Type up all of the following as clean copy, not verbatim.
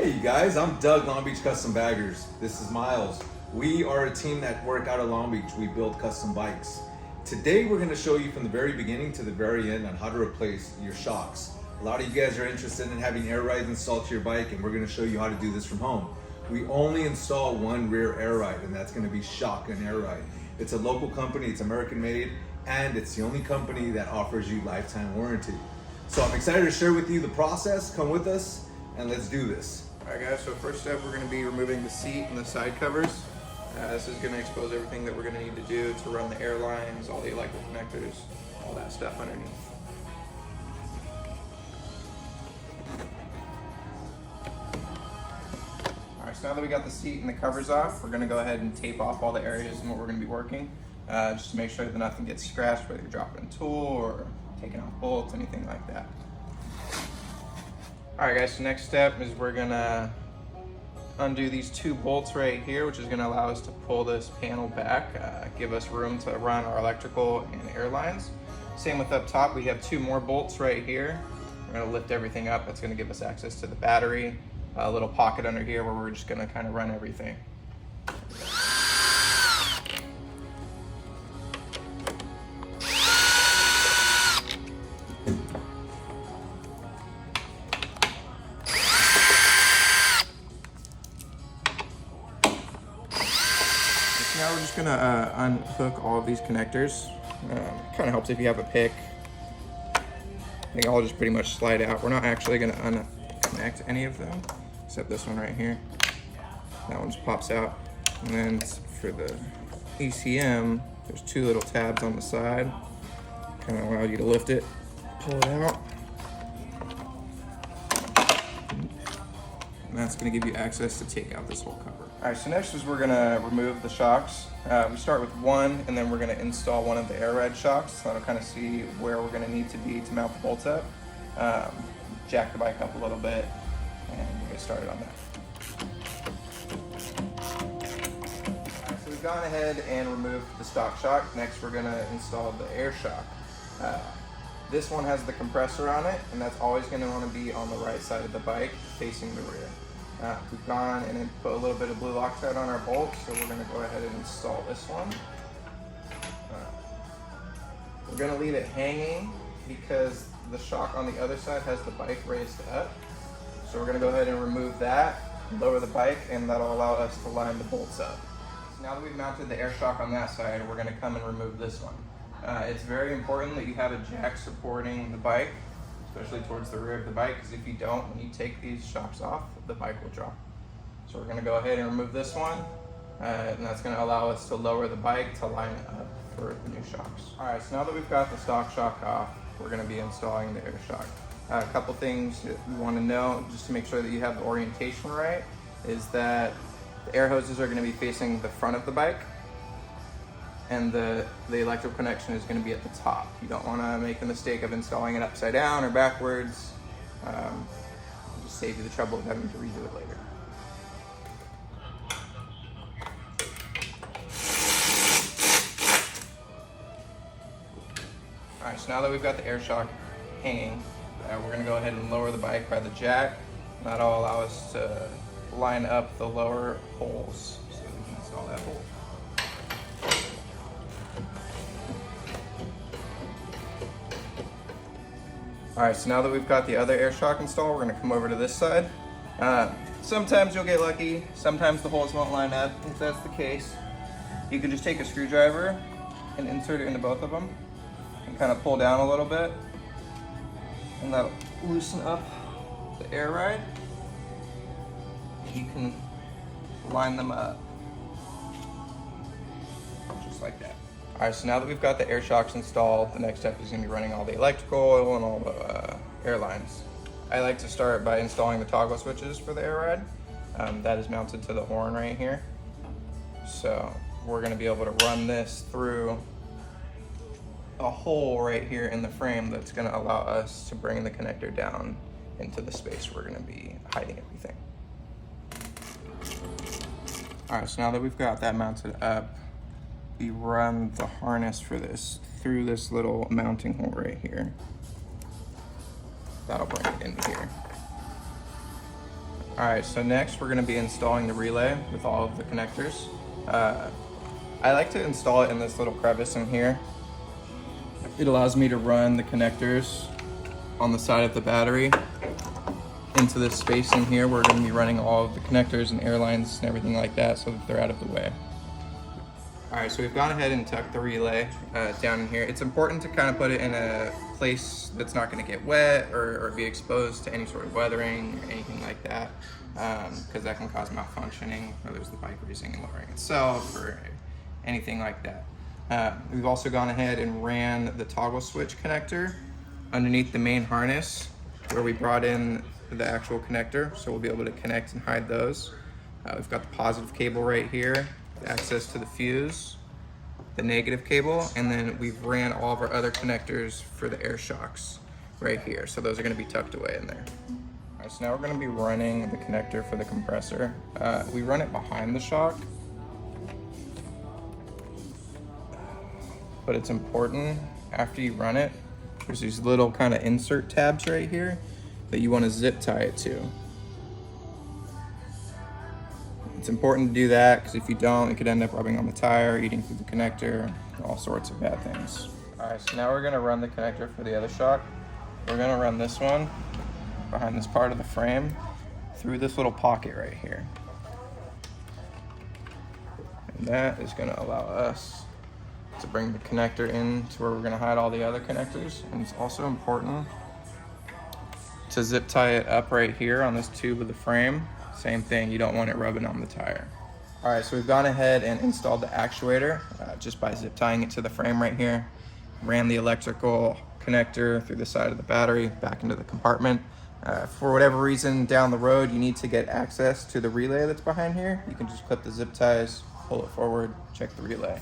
Hey guys, I'm Doug, Long Beach Custom Baggers. This is Miles. We are a team that work out of Long Beach. We build custom bikes. Today we're going to show you from the very beginning to the very end on how to replace your shocks. A lot of you guys are interested in having air rides installed to your bike, and we're going to show you how to do this from home. We only install one rear air ride, and that's going to be Shock and Air Ride. It's a local company, it's American made, and it's the only company that offers you lifetime warranty. So I'm excited to share with you the process. Come with us and let's do this. All right guys, so first step we're going to be removing the seat and the side covers. This is going to expose everything that we're going to need to do to run the air lines, all the electrical connectors, all that stuff underneath. Alright, so now that we got the seat and the covers off, we're going to go ahead and tape off all the areas and what we're going to be working, just to make sure that nothing gets scratched, whether you're dropping a tool or taking off bolts, anything like that. Alright guys, so next step is we're going to undo these two bolts right here, which is going to allow us to pull this panel back, give us room to run our electrical and air lines. Same with up top, we have two more bolts right here. We're going to lift everything up. That's going to give us access to the battery, a little pocket under here where we're just going to kind of run everything. Now we're just gonna unhook all of these connectors. Kind of helps if you have a pick. They all just pretty much slide out. We're not actually gonna unconnect any of them, except this one right here. That one just pops out. And then for the ECM, there's two little tabs on the side. Kind of allow you to lift it, pull it out. And that's gonna give you access to take out this whole cover. All right, so next is we're gonna remove the shocks. We start with one, and then we're gonna install one of the air ride shocks. So that'll kind of see where we're gonna need to be to mount the bolts up. Jack the bike up a little bit, and we'll get started on that. All right, so we've gone ahead and removed the stock shock. Next, we're gonna install the air shock. This one has the compressor on it, and that's always going to want to be on the right side of the bike, facing the rear. We've gone and then put a little bit of blue Loctite on our bolts, so we're going to go ahead and install this one. We're going to leave it hanging because the shock on the other side has the bike raised up. So we're going to go ahead and remove that, lower the bike, and that'll allow us to line the bolts up. So now that we've mounted the air shock on that side, we're going to come and remove this one. It's very important that you have a jack supporting the bike, especially towards the rear of the bike, because if you don't, when you take these shocks off, the bike will drop. So we're going to go ahead and remove this one, and that's going to allow us to lower the bike to line it up for the new shocks. Alright, so now that we've got the stock shock off, we're going to be installing the air shock. A couple things that we want to know, just to make sure that you have the orientation right, is that the air hoses are going to be facing the front of the bike, and the electrical connection is going to be at the top. You don't want to make the mistake of installing it upside down or backwards. It'll just save you the trouble of having to redo it later. Alright, so now that we've got the air shock hanging, we're going to go ahead and lower the bike by the jack. That'll allow us to line up the lower holes so we can install that hole. Alright, so now that we've got the other air shock installed, we're going to come over to this side. Sometimes you'll get lucky, sometimes the holes won't line up. If that's the case, you can just take a screwdriver and insert it into both of them and kind of pull down a little bit, and that'll loosen up the air ride. You can line them up just like that. Alright, so now that we've got the air shocks installed, the next step is going to be running all the electrical oil and all the air lines. I like to start by installing the toggle switches for the air ride. That is mounted to the horn right here. So we're going to be able to run this through a hole right here in the frame that's going to allow us to bring the connector down into the space we're going to be hiding everything. Alright, so now that we've got that mounted up, we run the harness for this through this little mounting hole right here. That'll bring it in here. All right, so next we're gonna be installing the relay with all of the connectors. I like to install it in this little crevice in here. It allows me to run the connectors on the side of the battery into this space in here. We're gonna be running all of the connectors and air lines and everything like that so that they're out of the way. All right, so we've gone ahead and tucked the relay down in here. It's important to kind of put it in a place that's not gonna get wet or be exposed to any sort of weathering or anything like that, because that can cause malfunctioning, whether it's the bike raising and lowering itself or anything like that. We've also gone ahead and ran the toggle switch connector underneath the main harness where we brought in the actual connector, so we'll be able to connect and hide those. We've got the positive cable right here, access to the fuse, the negative cable, and then we've ran all of our other connectors for the air shocks right here. So those are gonna be tucked away in there. All right, so now we're gonna be running the connector for the compressor. We run it behind the shock, but it's important after you run it, there's these little kind of insert tabs right here that you want to zip tie it to. It's important to do that because if you don't, it could end up rubbing on the tire, eating through the connector, all sorts of bad things. All right, so now we're gonna run the connector for the other shock. We're gonna run this one behind this part of the frame through this little pocket right here. And that is gonna allow us to bring the connector in to where we're gonna hide all the other connectors. And it's also important to zip tie it up right here on this tube of the frame. Same thing, you don't want it rubbing on the tire. All right, so we've gone ahead and installed the actuator just by zip tying it to the frame right here. Ran the electrical connector through the side of the battery back into the compartment. For whatever reason down the road you need to get access to the relay that's behind here, you can just clip the zip ties, pull it forward, check the relay,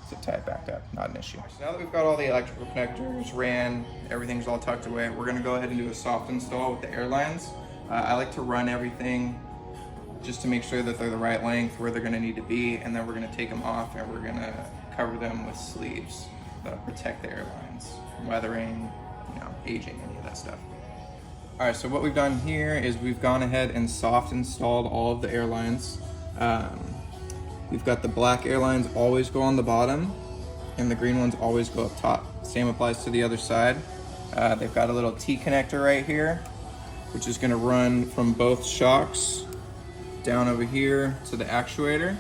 zip tie it back up, not an issue. So now that we've got all the electrical connectors ran, everything's all tucked away, we're gonna go ahead and do a soft install with the air lines. I like to run everything just to make sure that they're the right length, where they're gonna need to be, and then we're gonna take them off and we're gonna cover them with sleeves that protect the air lines from weathering, aging, any of that stuff. All right, so what we've done here is we've gone ahead and soft installed all of the air lines. We've got the black air lines always go on the bottom and the green ones always go up top. Same applies to the other side. They've got a little T connector right here, which is gonna run from both shocks down over here to the actuator.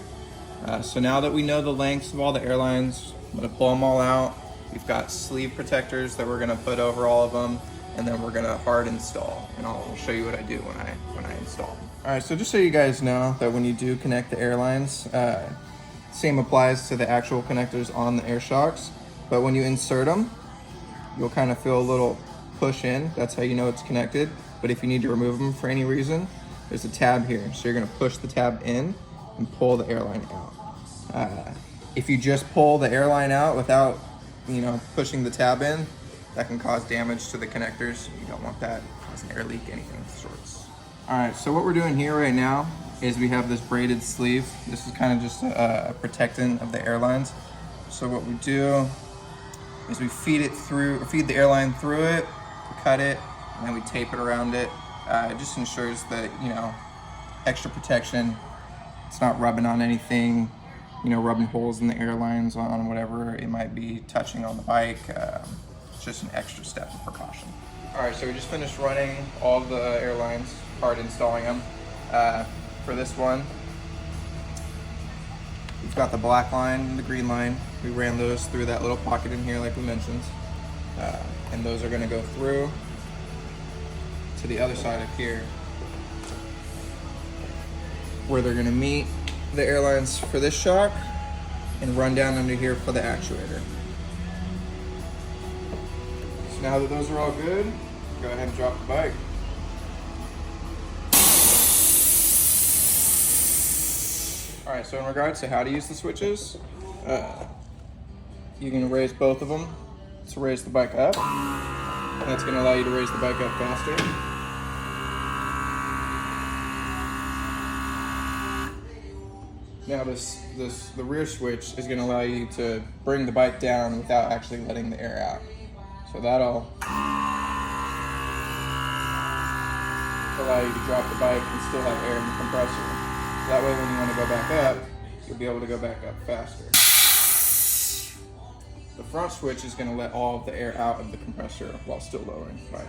So now that we know the lengths of all the air lines, I'm gonna pull them all out. We've got sleeve protectors that we're gonna put over all of them, and then we're gonna hard install, and I'll show you what I do when I install. All right, so just so you guys know that when you do connect the air lines, same applies to the actual connectors on the air shocks, but when you insert them, you'll kind of feel a little push in. That's how you know it's connected. But if you need to remove them for any reason, there's a tab here. So you're gonna push the tab in and pull the airline out. If you just pull the airline out without, pushing the tab in, that can cause damage to the connectors. You don't want that, cause an air leak, anything of the sorts. All right, so what we're doing here right now is we have this braided sleeve. This is kind of just a protectant of the airlines. So what we do is we feed the airline through it, cut it, and then we tape it around it. It just ensures that, extra protection. It's not rubbing on anything, rubbing holes in the airlines on whatever it might be touching on the bike. It's just an extra step of precaution. All right, so we just finished running all the airlines, hard installing them. For this one, we've got the black line and the green line. We ran those through that little pocket in here like we mentioned. And those are gonna go through to the other side of here where they're gonna meet the airlines for this shock and run down under here for the actuator. So now that those are all good, go ahead and drop the bike. All right, so in regards to how to use the switches, you can raise both of them to raise the bike up. And that's gonna allow you to raise the bike up faster. Now the rear switch is gonna allow you to bring the bike down without actually letting the air out. So that'll allow you to drop the bike and still have air in the compressor. So that way when you want to go back up, you'll be able to go back up faster. The front switch is going to let all of the air out of the compressor while still lowering the bike.